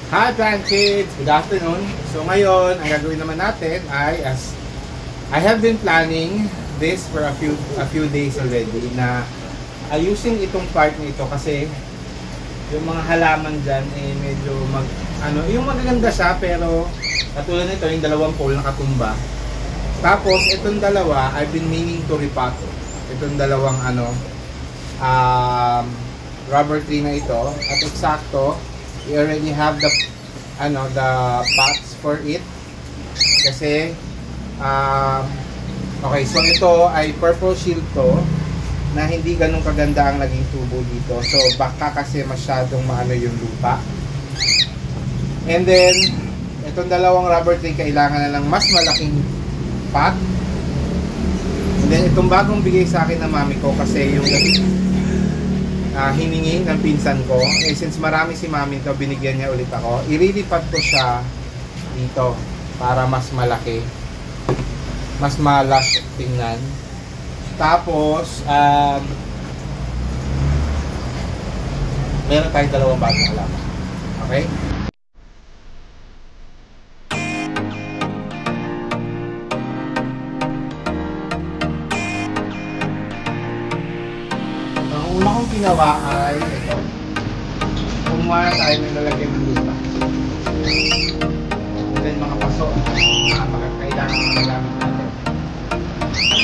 Hi Plant Kids! Good afternoon! So ngayon, ang gagawin naman natin ay I have been planning this for a few days already na ayusin itong part nito kasi yung mga halaman dyan medyo yung magaganda siya pero katulad nito yung dalawang pole nakatumba. Tapos itong dalawa I've been meaning to repot. Itong dalawang rubber tree na ito at eksakto we already have the pots for it kasi okay, so ito ay purple shield to na hindi ganun kaganda ang naging tubo dito, so baka kasi masyadong maano yung lupa. And then itong dalawang rubber tree kailangan na lang mas malaking pot. And then itong bagong bigay sa akin ng mami ko kasi yung hiningi ng pinsan ko, since marami si mami to, binigyan niya ulit ako. Irilipat ko siya dito para mas malaki, mas malas tingnan. Tapos meron tayong dalawang bagong halaman. Okay? Una kong ginawa ay ito. Kumuha tayo ng lalagyan ng lupa. And then mga paso. Kailangan ng magamit natin.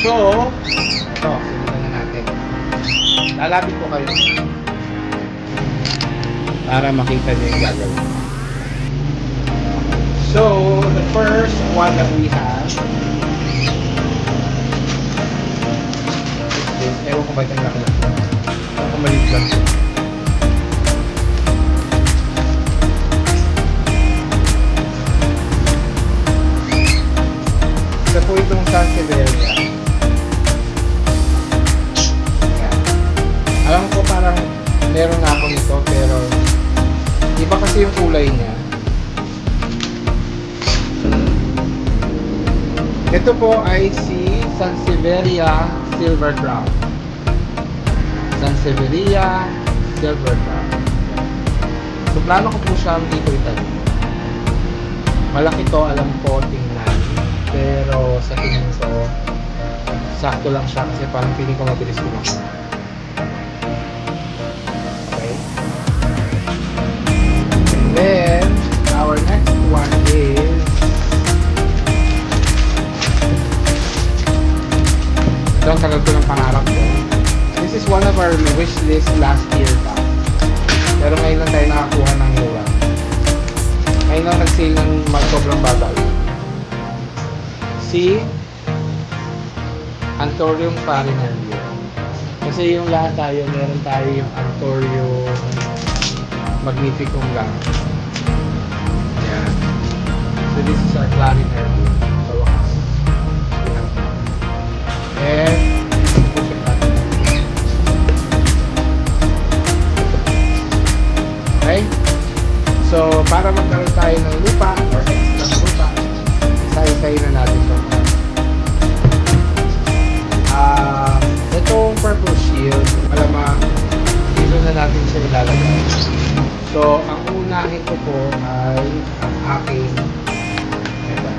So, ito. Simulan na natin. Lalapit ko kayo. Para makita niyo yung gagawin. So, the first one that we have is this. Ewan ko ba itong laki lang. Ako maliit lang. Isa po itong Sansevieria. Alam ko parang meron na ako nito pero iba kasi yung kulay niya. Ito po ay si Sansevieria Silver Crown. Sansevieria Silver Crown. So plano ko po siyang dito itanim. Malaki to, alam ko, tingnan. Pero sa tingin ko, sakto lang siya kasi parang feeling ko mabilis lumaki. Okay. And then, our next one is ito ang tagal ko ng pangarap ko. This is one of our wish list last year pa. Pero ngayon lang tayo nakakuha ng mura. Ngayon lang nag-sale ng sobrang bagal. Si Anthurium farinaria. Kasi yung lahat tayo, meron tayo yung Anthurium magnificum lang. Yan. So this is our clarinarium. So, and okay? So, para magkaroon tayo ng lupa or extra lupa, isa-isayin na natin ito. Itong purple shield, malamang dito na natin siya ilalagay. So, ang unahin ko po ay ang aking ito.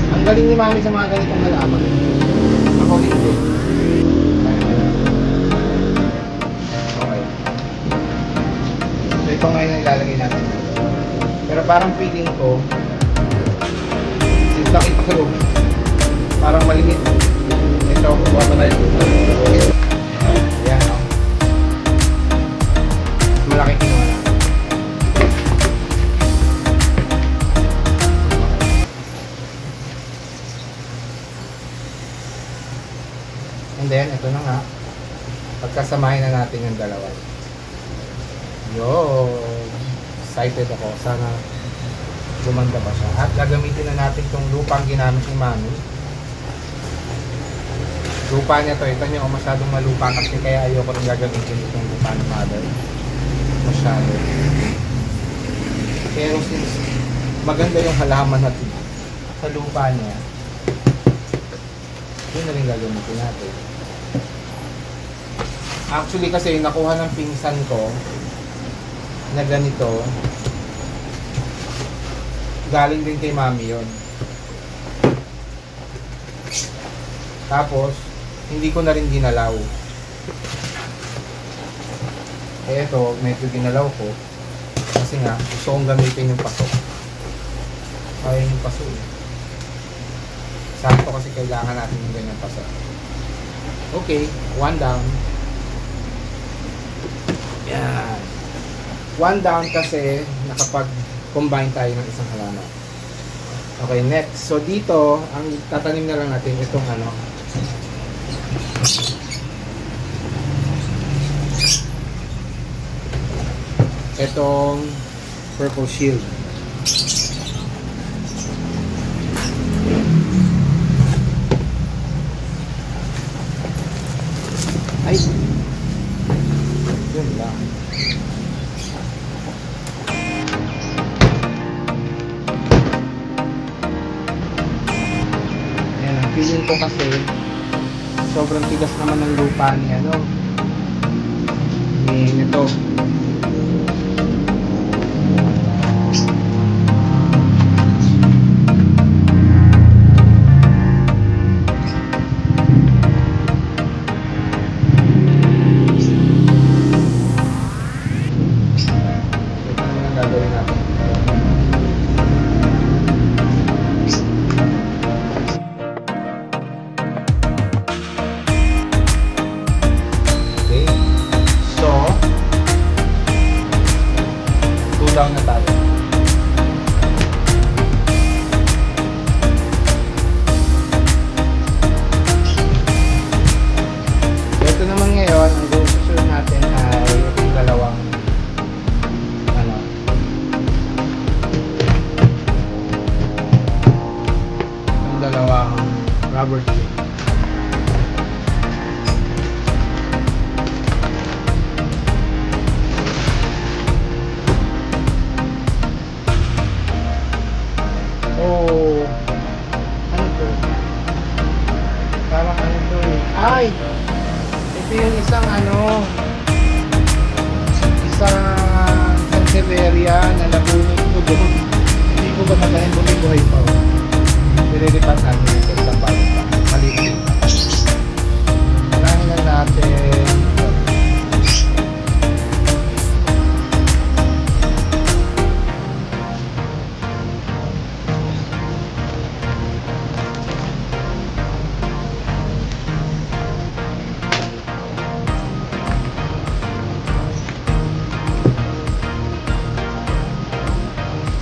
Ang galing ni mami sa mga ganitong halaman. Ako hindi. Okay. So ito ngayon ang ilalagay natin. Pero parang feeling ko since laki pa parang maliit. Ito, kuha pa tayo. Ayan, no? Malaki kinuha na. And then, ito na nga. Pagkasamahin na natin yung dalawa. Yun. Excited ako. Sana gumanda pa siya. At gagamitin na natin itong lupang ginamit ni Mami. Lupa niya to. Ito nyo, masyadong malupa kasi kaya ayoko rin gagamitin itong lupa ni Mother. masyado. Pero since maganda yung halaman natin sa lupa niya, yun na rin gagamitin natin. Actually kasi nakuha ng pinsan ko na ganito, galing din kay mami yon. Tapos hindi ko na rin ginalaw. Eh ito, medyo ginalaw ko kasi nga gusto kong gamitin yung paso. Kaya yung paso eh. Sakto kasi kailangan natin yung ganyan paso. Okay, one down. Yan. One down kasi nakapag-combine tayo ng isang halaman. Okay, next. So dito, ang tatanim na lang natin itong ano. Itong purple shield. Ay! Yun lang. Ayan, ang feeling ko kasi sobrang tigas naman ng lupa ni ano. Ni nito. Down na tayo. Ito naman ngayon, ang gusto natin ay yung dalawang ano, yung dalawang rubber tree. Oh, ano to? Parang ano to eh. Ay! Ito yung isang ano, isang Sansevieria na nabunin ko doon. Hindi ko ba magaling buhay pa? Nililipat natin ito sa palita. Maliit. Marami na natin.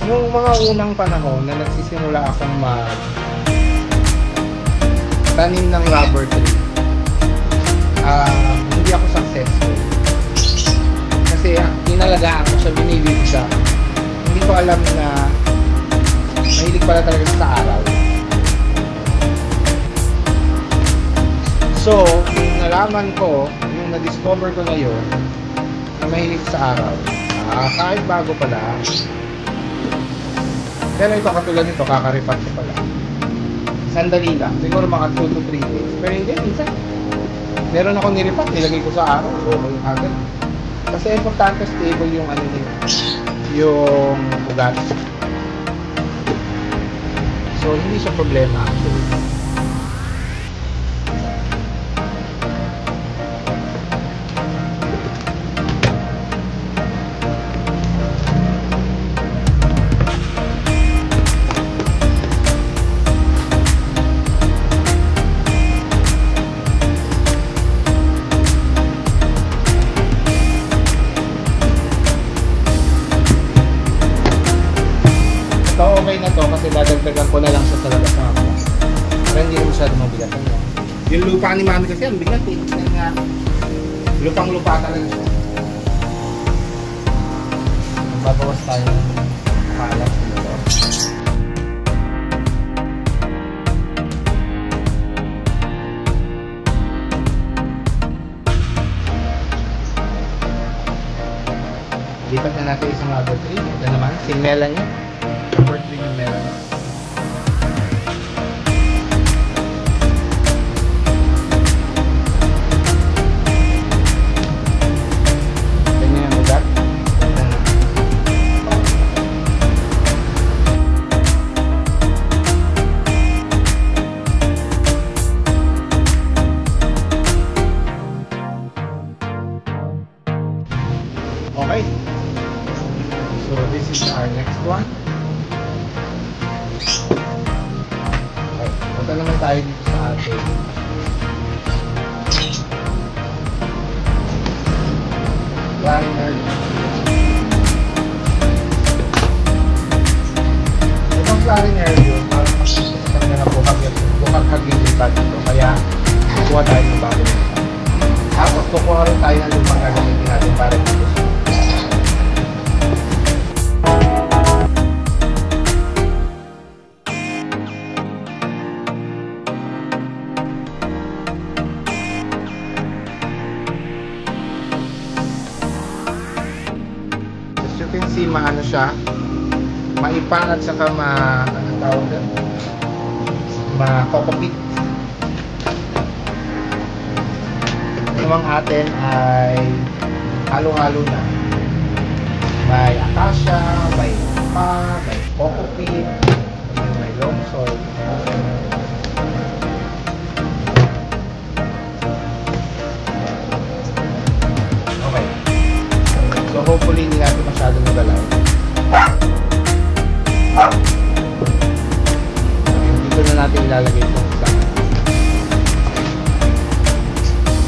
Noong mga unang panahon na nagsisimula akong tanim ng rubber tree, hindi ako successful. Kasi inalagaan ko siya, binibig siya. Hindi ko alam na mahilig pala talaga sa araw. So, yung nalaman ko, yung na-discover ko na yun, na mahilig sa araw, kahit bago pala. Pero ito katulad nito, kakaripat ko pala. Sandali lang, siguro mga 2 to 3 days. Pero hindi, minsan. Meron ako niripat, nilagay ko sa araw. Okay, agad. Kasi importante stable yung ano nila, yung ugat. So, hindi siya problema actually. Okay na to kasi dadagdagan ko na lang siya sa labas ng ako. Pero hindi naman masyado mabigat. Yung lupa ni mami kasi ang bigat eh. Kasi nga, lupang lupa talaga siya. Babawas tayo ng kalat dito. Lipat na natin isang rubber tree. Ito naman, si Melanie. Support rin yung Melanie. Ganyan yung ugat. Okay. So this is our next one. Okay. Punta naman tayo dito sa ating liner. Itong liner yun, parang makikita na bukag yung lipat dito. Kaya kukuha tayo ng bago nito. Tapos kukuha rin tayo ng lumang gagamitin natin para dito. Si maano siya, maipang at saka anong tawag doon? Makokopit. Yung atin ay halo-halo na. May acacia, may pa, may kokopit, may long soy. Okay. So hopefully hindi natin masyadong nagalaw. Dito na natin ilalagay ito sa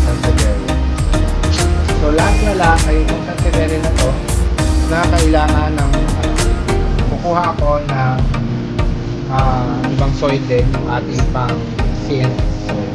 Sansevieria. So last na lang ay itong Sansevieria na to na kailangan ng kukuha ako ng ibang soil din, yung ating pang CNS soil.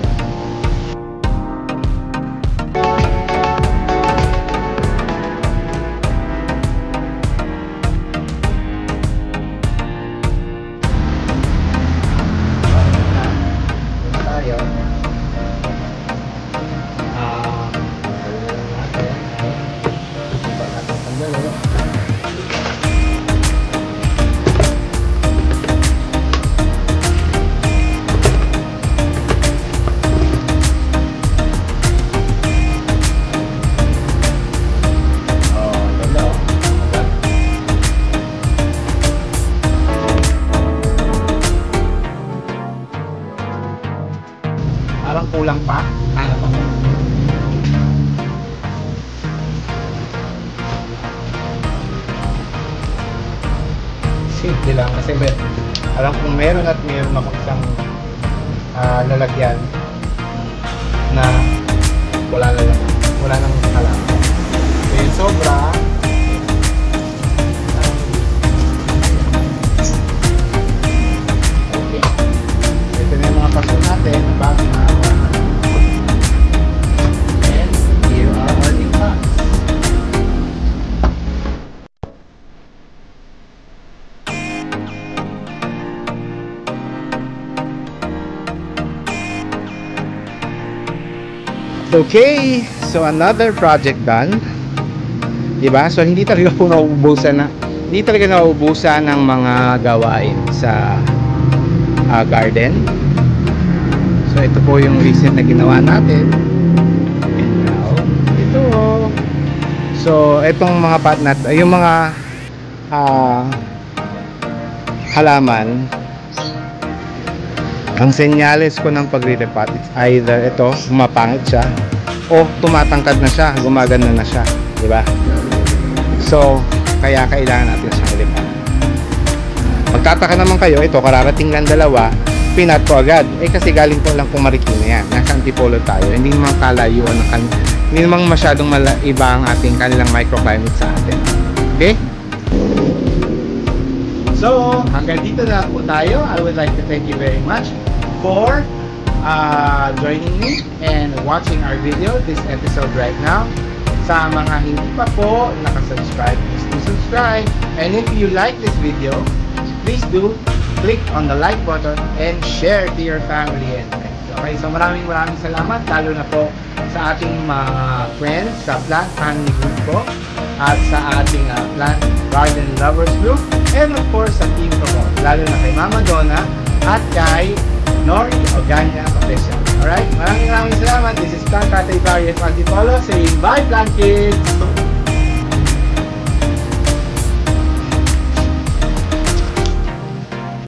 Parang kulang pa. Ano pa? Simple lang kasi alam kong meron at meron ako isang lalagyan na wala nang halaman. So yung sobra okay. Ito na yung mga paso natin bago na okay, so another project done. Diba? So hindi talaga po nauubusan ng mga gawain sa garden. So ito po yung recent na ginawa natin. And now, ito. So itong mga yung mga halaman, ang senyales ko ng pagre-repot, it's either ito, mapangit siya, o tumatangkad na siya, gumagana na siya, di ba? So, kaya kailangan natin siyang repot. Magtataka naman kayo, ito, kararating lang dalawa, pinat ko agad. Kasi galing po lang pong Marikina yan. Nasa Antipolo tayo. Hindi naman kalayuan hindi naman masyadong iba ang ating kanilang microclimate sa atin. Okay? So, hanggang dito na po tayo. I would like to thank you very much for joining me and watching our video, this episode right now. Sa mga hindi pa po nakasubscribe, please do subscribe. And if you like this video, please do click on the like button and share to your family and friends. Okay, so maraming salamat, lalo na po sa ating mga friends sa Plant Family Group po. at sa ating Plant Garden Lovers Group, and of course sa Team Promote, lalo na kay Mama Donna at kay Nori Oganya Official. Alright, maraming salamat. This is Plant Tatay Various Antipolo saying bye, Plant Kids!